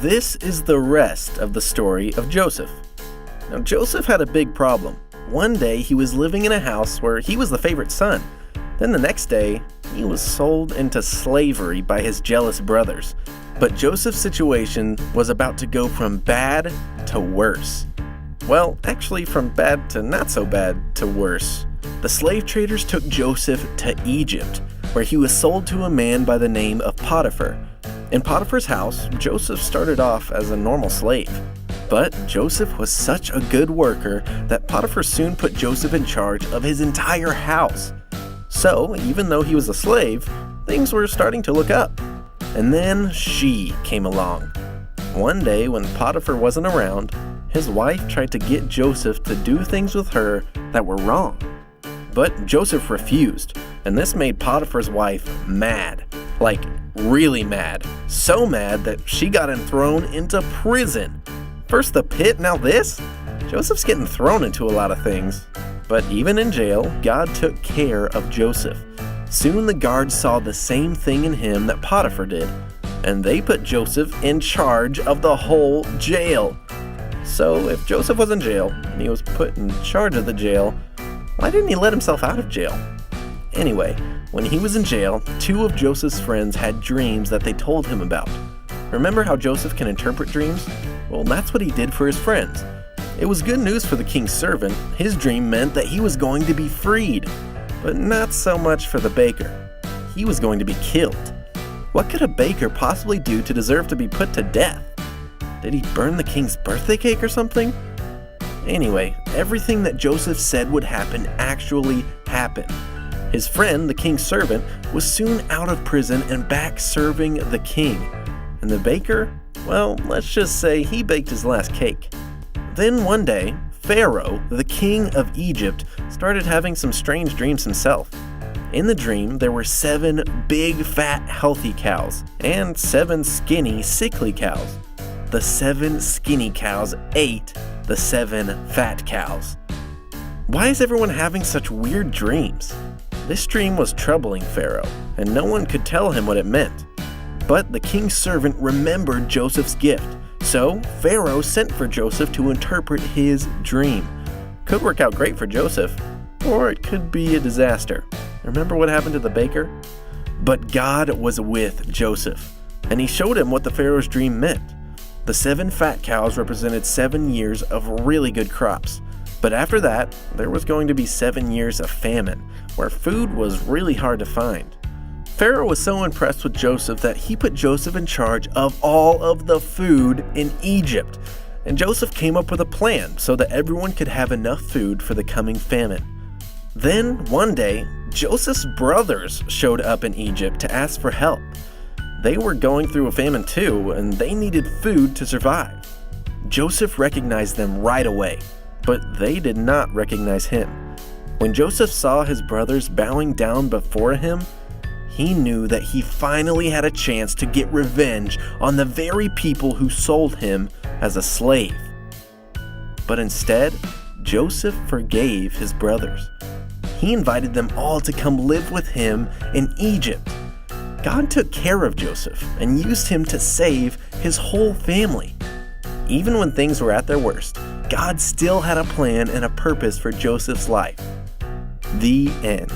this is the rest of the story of Joseph. Now, Joseph had a big problem. One day, he was living in a house where he was the favorite son. Then the next day, he was sold into slavery by his jealous brothers. But Joseph's situation was about to go from bad to worse. Well, actually from bad to not so bad to worse. The slave traders took Joseph to Egypt, where he was sold to a man by the name of Potiphar. In Potiphar's house, Joseph started off as a normal slave. But Joseph was such a good worker that Potiphar soon put Joseph in charge of his entire house. So, even though he was a slave, things were starting to look up. And then she came along. One day, when Potiphar wasn't around, his wife tried to get Joseph to do things with her that were wrong. But Joseph refused, and this made Potiphar's wife mad. Like, really mad. So mad that she got him thrown into prison. First the pit, now this? Joseph's getting thrown into a lot of things. But even in jail, God took care of Joseph. Soon the guards saw the same thing in him that Potiphar did, and they put Joseph in charge of the whole jail. So if Joseph was in jail, and he was put in charge of the jail, why didn't he let himself out of jail? Anyway, when he was in jail, two of Joseph's friends had dreams that they told him about. Remember how Joseph can interpret dreams? Well, that's what he did for his friends. It was good news for the king's servant. His dream meant that he was going to be freed, but not so much for the baker. He was going to be killed. What could a baker possibly do to deserve to be put to death? Did he burn the king's birthday cake or something? Anyway, everything that Joseph said would happen actually happened. His friend, the king's servant, was soon out of prison and back serving the king. And the baker, well, let's just say he baked his last cake. Then one day, Pharaoh, the king of Egypt, started having some strange dreams himself. In the dream, there were 7 big, fat, healthy cows and 7 skinny, sickly cows. The 7 skinny cows ate the 7 fat cows. Why is everyone having such weird dreams? This dream was troubling Pharaoh, and no one could tell him what it meant. But the king's servant remembered Joseph's gift, so Pharaoh sent for Joseph to interpret his dream. Could work out great for Joseph, or it could be a disaster. Remember what happened to the baker? But God was with Joseph, and he showed him what the Pharaoh's dream meant. The 7 fat cows represented 7 years of really good crops. But after that, there was going to be 7 years of famine, where food was really hard to find. Pharaoh was so impressed with Joseph that he put Joseph in charge of all of the food in Egypt. And Joseph came up with a plan so that everyone could have enough food for the coming famine. Then, one day, Joseph's brothers showed up in Egypt to ask for help. They were going through a famine too, and they needed food to survive. Joseph recognized them right away, but they did not recognize him. When Joseph saw his brothers bowing down before him, he knew that he finally had a chance to get revenge on the very people who sold him as a slave. But instead, Joseph forgave his brothers. He invited them all to come live with him in Egypt. God took care of Joseph and used him to save his whole family. Even when things were at their worst, God still had a plan and a purpose for Joseph's life. The end.